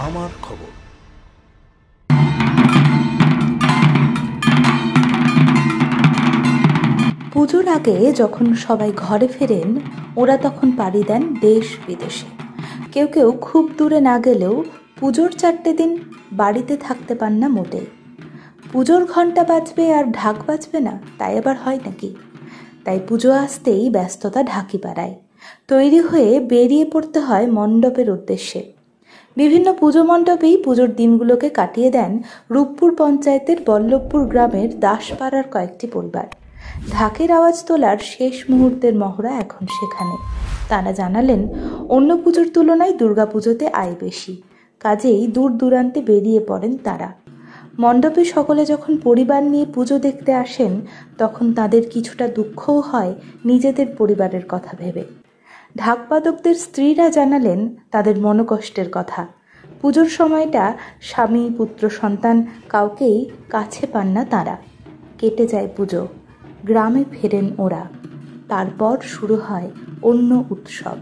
আমার খবর। পুজোর আগে যখন সবাই ঘরে ফেরেন, ওরা তখন পাড়ি দেন দেশ বিদেশে। কেউ কেউ খুব দূরে না গেলেও পুজোর 4টে দিন বাড়িতে থাকতে পান না মোটেই। পুজোর ঘন্টা বাজবে আর ঢাক বাজবে না, তাই আবার হয় নাকি? তাই পুজো আসতেই ব্যস্ততা ঢাকি পাড়ায়। তৈরি হয়ে বেরিয়ে পড়তে হয় মণ্ডপের উদ্দেশ্যে। বিভিন্ন পুজো মণ্ডপেই পুজোর দিনগুলোকে কাটিয়ে দেন রূপপুর পঞ্চায়েতের বল্লভপুর গ্রামের দাসপাড়ার কয়েকটি পরিবার। ঢাকের আওয়াজ তোলার শেষ মুহূর্তের মহড়া এখন সেখানে। তারা জানালেন, অন্য পুজোর তুলনায় দুর্গাপুজোতে আয় বেশি, কাজেই দূর দূরান্তে বেরিয়ে পড়েন তারা। মণ্ডপে সকলে যখন পরিবার নিয়ে পুজো দেখতে আসেন, তখন তাদের কিছুটা দুঃখও হয় নিজেদের পরিবারের কথা ভেবে। ঢাকবাদকদের স্ত্রীরা জানালেন তাদের মনোকষ্টের কথা। পুজোর সময়টা স্বামী, পুত্র, সন্তান কাউকেই কাছে পান না তারা। কেটে যায় পুজো, গ্রামে ফেরেন ওরা, তারপর শুরু হয় অন্য উৎসব।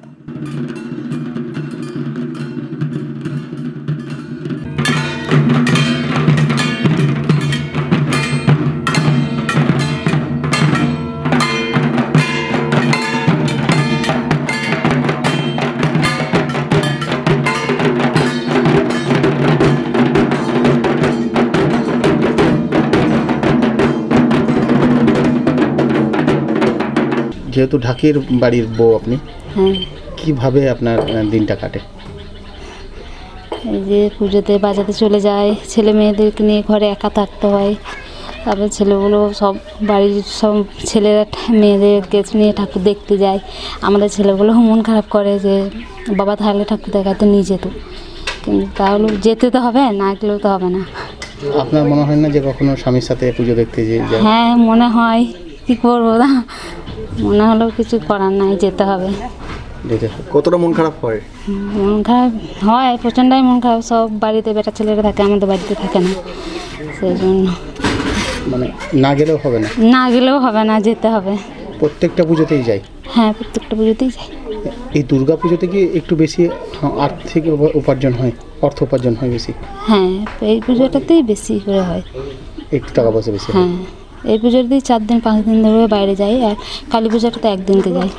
যেহেতু ঢাকের বাড়ির বউ আপনি, কিভাবে আপনার দিনটা কাটে? এই যে পুজোতে বাজাতে চলে যায়, ছেলে মেয়েদেরকে নিয়ে ঘরে একা থাকতে হয়। তারপর ছেলেগুলো সব বাড়ির সব ছেলেরা মেয়েদেরকে নিয়ে ঠাকুর দেখতে যায়। আমাদের ছেলেগুলো মন খারাপ করে যে বাবা থাকলে ঠাকুর দেখাতে নিয়ে যেত, কিন্তু তাহলে যেতে তো হবে, না গেলেও তো হবে না। আপনার মনে হয় না যে কখনো স্বামীর সাথে পুজো দেখতে যায়? হ্যাঁ, মনে হয়, কী করবো না, মনে হলেও কিছু করার নাই, যেতে হবে। কতটা মন খারাপ হয়? মন খারাপ হয়, প্রচণ্ডই মন খারাপ। সব বাড়িতে বেটা ছেলেরা থাকে, আমাদের বাড়িতে থাকে না, সেই জন্য মানে না গেলেও হবে না? না গেলেও হবে না, যেতে হবে। প্রত্যেকটা পুজোতেই যাই? হ্যাঁ, প্রত্যেকটা পুজোতেই যাই। এই দুর্গা পুজোতে কি একটু বেশি আর্থিক উপার্জন হয়, অর্থ উপার্জন হয় বেশি? হ্যাঁ, এই পুজোটাতেই বেশি করে হয়, একটু টাকা পয়সা বেশি। হ্যাঁ, এই পুজোটাতেই 4 দিন 5 দিন ধরে বাইরে যাই, আর কালী পুজোটাতে একদিনকে যাই।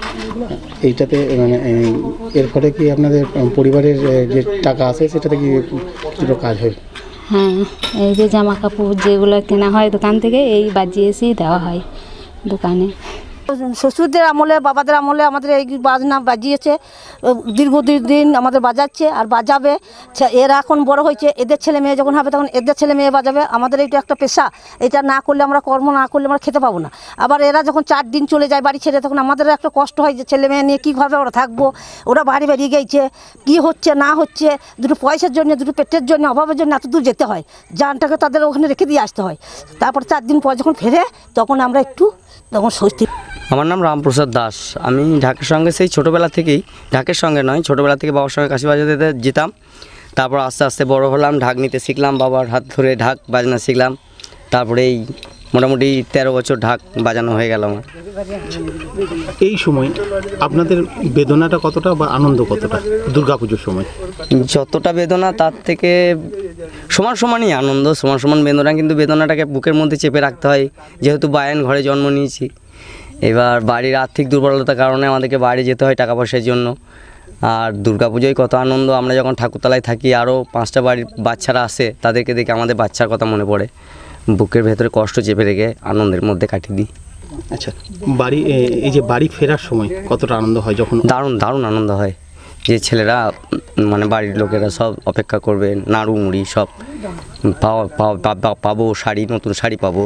এইটাতে মানে এর ফলে কি আপনাদের পরিবারের যে টাকা আছে সেটাতে কি কিছুটা কাজ হয়? হ্যাঁ, এই যে জামা কাপড় যেগুলো কেনা হয় দোকান থেকে, এই বাজিয়ে এসেই দেওয়া হয় দোকানে। শ্বশুরদের আমলে, বাবাদের আমলে আমাদের এই বাজনা বাজিয়েছে, দীর্ঘদিন আমাদের বাজাচ্ছে আর বাজাবে। এরা এখন বড় হয়েছে, এদের ছেলে মেয়ে যখন হবে তখন এদের ছেলে মেয়ে বাজাবে। আমাদের এইটা একটা পেশা, এটা না করলে আমরা কর্ম না করলে আমরা খেতে পাবো না। আবার এরা যখন 4 দিন চলে যায় বাড়ি ছেড়ে, তখন আমাদের একটা কষ্ট হয় যে ছেলে মেয়ে নিয়ে কীভাবে ওরা থাকবো। ওরা বাড়ি বেরিয়ে গেছে, কী হচ্ছে না হচ্ছে, দুটো পয়সার জন্য, দুটো পেটের জন্য, অভাবের জন্য এত দূর যেতে হয়। জানটাকে তাদের ওখানে রেখে দিয়ে আসতে হয়। তারপর 4 দিন পর যখন ফেরে, তখন আমরা একটু তখন স্বস্তি। আমার নাম রামপ্রসাদ দাস। আমি ঢাকের সঙ্গে সেই ছোটোবেলা থেকেই, ঢাকের সঙ্গে নয়, ছোটোবেলা থেকে বাবার সঙ্গে কাশি বাজাতে যেতাম। তারপর আস্তে আস্তে বড় হলাম, ঢাক নিতে শিখলাম, বাবার হাত ধরে ঢাক বাজনা শিখলাম। তারপরে এই মোটামুটি 13 বছর ঢাক বাজানো হয়ে গেল আমার। এই সময় আপনাদের বেদনাটা কতটা বা আনন্দ কতটা দুর্গাপুজোর সময়? যতটা বেদনা তার থেকে সমান সমানই আনন্দ, সমান সমান বেদনা, কিন্তু বেদনাটাকে বুকের মধ্যে চেপে রাখতে হয়, যেহেতু বায়ান ঘরে জন্ম নিয়েছি। এবার বাড়ির আর্থিক দুর্বলতার কারণে আমাদেরকে বাইরে যেতে হয় টাকা পয়সার জন্য। আর দুর্গাপুজোয় কত আনন্দ, আমরা যখন ঠাকুরতলায় থাকি আরও 5টা বাড়ির বাচ্চারা আসে, তাদেরকে দেখে আমাদের বাচ্চার কথা মনে পড়ে, বুকের ভেতরে কষ্ট চেপে রেখে আনন্দের মধ্যে কাটিয়ে দিই। আচ্ছা, বাড়ি এই যে বাড়ি ফেরার সময় কতটা আনন্দ হয়? যখন দারুণ দারুণ আনন্দ হয়, যে ছেলেরা মানে বাড়ির লোকেরা সব অপেক্ষা করবে, নাড়ু মুড়ি সব পাবো, শাড়ি, নতুন শাড়ি পাবো,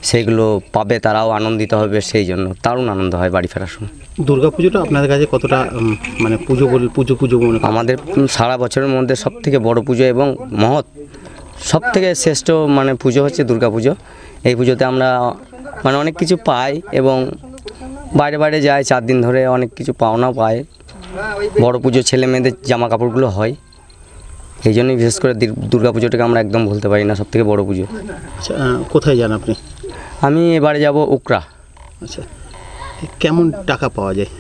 সেগুলো পাবে, তারাও আনন্দিত হবে, সেই জন্য দারুণ আনন্দ হয় বাড়ি ফেরার সময়। দুর্গাপুজোটা আপনাদের কাছে কতটা মানে পুজো মনে? আমাদের সারা বছরের মধ্যে সবথেকে বড় পুজো এবং মহৎ, সবথেকে শ্রেষ্ঠ মানে পুজো হচ্ছে দুর্গাপুজো। এই পুজোতে আমরা মানে অনেক কিছু পাই এবং বাইরে বাইরে যাই, 4 দিন ধরে অনেক কিছু পাওনাও পায়। বড় পুজো, ছেলে মেয়েদের জামা কাপড়গুলো হয়, এই জন্যই বিশেষ করে দুর্গাপুজোটাকে আমরা একদম ভুলতে পারি না, সবথেকে বড় পুজো। আচ্ছা, কোথায় যান আপনি? আমি এবারে যাব উকরা। আচ্ছা, কেমন টাকা পাওয়া যায়?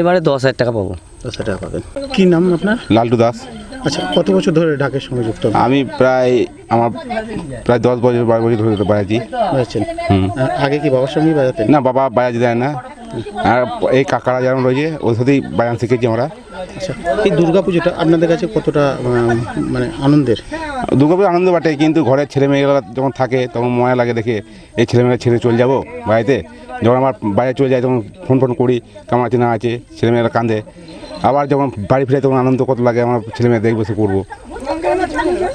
এবারে 10,000 টাকা পাবো। 10,000 টাকা পাবেন। কী নাম আপনার? লালটু দাস। আচ্ছা, কত বছর ধরে ঢাকের সঙ্গে যুক্ত আমি আমার প্রায় 10 বছর 12 বছর ধরে বাজাচ্ছি। হয়েছেন? আগে কি বাবার সঙ্গেই বাজাতেন? না, বাবা বাজাতে দেয় না, আর এই কাকারা যেমন রয়েছে ওর সাথেই বাজান শিখেছি আমরা। আচ্ছা, এই দুর্গাপুজোটা আপনাদের কাছে কতটা মানে আনন্দের? দুর্গাপুজো আনন্দ বাটে, কিন্তু ঘরের ছেলেমেয়েরা যখন থাকে তখন মজা লাগে দেখে এই ছেলেমেয়েরা ছেড়ে চলে যাবো বাড়িতে। যখন আমার বাইরে চলে যায় তখন ফোন করি কেমন আছে না আছে, ছেলেমেয়েরা কাঁদে। আবার যখন বাড়ি ফিরে তখন আনন্দ কত লাগে, আমার ছেলেমেয়ে দেখবো সে করবো।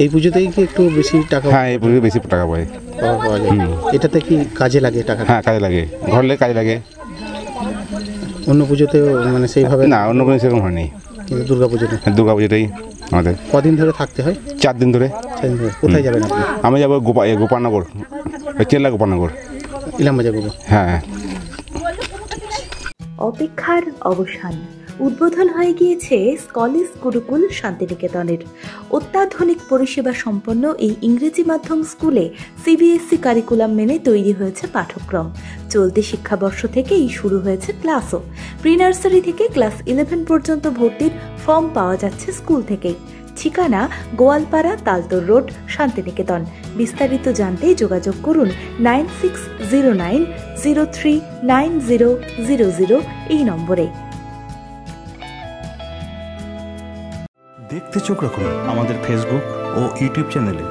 এই পুজোতেই কি একটু বেশি টাকা হ্যাঁ, এই পুজোতে বেশি টাকা পায়। পাওয়া যায়? এটাতে কি কাজে লাগে টাকা? হ্যাঁ, কাজে লাগে, ঘরলে কাজে লাগে। অন্য পুজোতেও মানে সেইভাবে না, অন্য কোনো সেরকম হয়নি, কিন্তু দুর্গাপুজোতে? দুর্গাপুজোটাই আমাদের। কদিন ধরে থাকতে হয়? 4 দিন ধরে। 4 দিন ধরে। কোথায় যাবেন আপনি? আমি যাবো গোপালনগর, চেল্লা গোপালনগর। ইলামবাজার যাবো? হ্যাঁ। অপেক্ষার অবসান। উদ্বোধন হয়ে গিয়েছে স্কলিস গুরুকুল শান্তিনিকেতনের। অত্যাধুনিক পরিষেবা সম্পন্ন এই ইংরেজি মাধ্যম স্কুলে সিবিএসই কারিকুলাম মেনে তৈরি হয়েছে পাঠ্যক্রম। চলতি শিক্ষাবর্ষ থেকেই শুরু হয়েছে ক্লাসও। প্রি নার্সারি থেকে ক্লাস 11 পর্যন্ত ভর্তির ফর্ম পাওয়া যাচ্ছে স্কুল থেকেই। ঠিকানা গোয়ালপাড়া, তালতর রোড, শান্তিনিকেতন। বিস্তারিত জানতে যোগাযোগ করুন 9609039000 এই নম্বরে। দেখতে চোখ রাখুন আমাদের ফেসবুক ও ইউটিউব চ্যানেলে।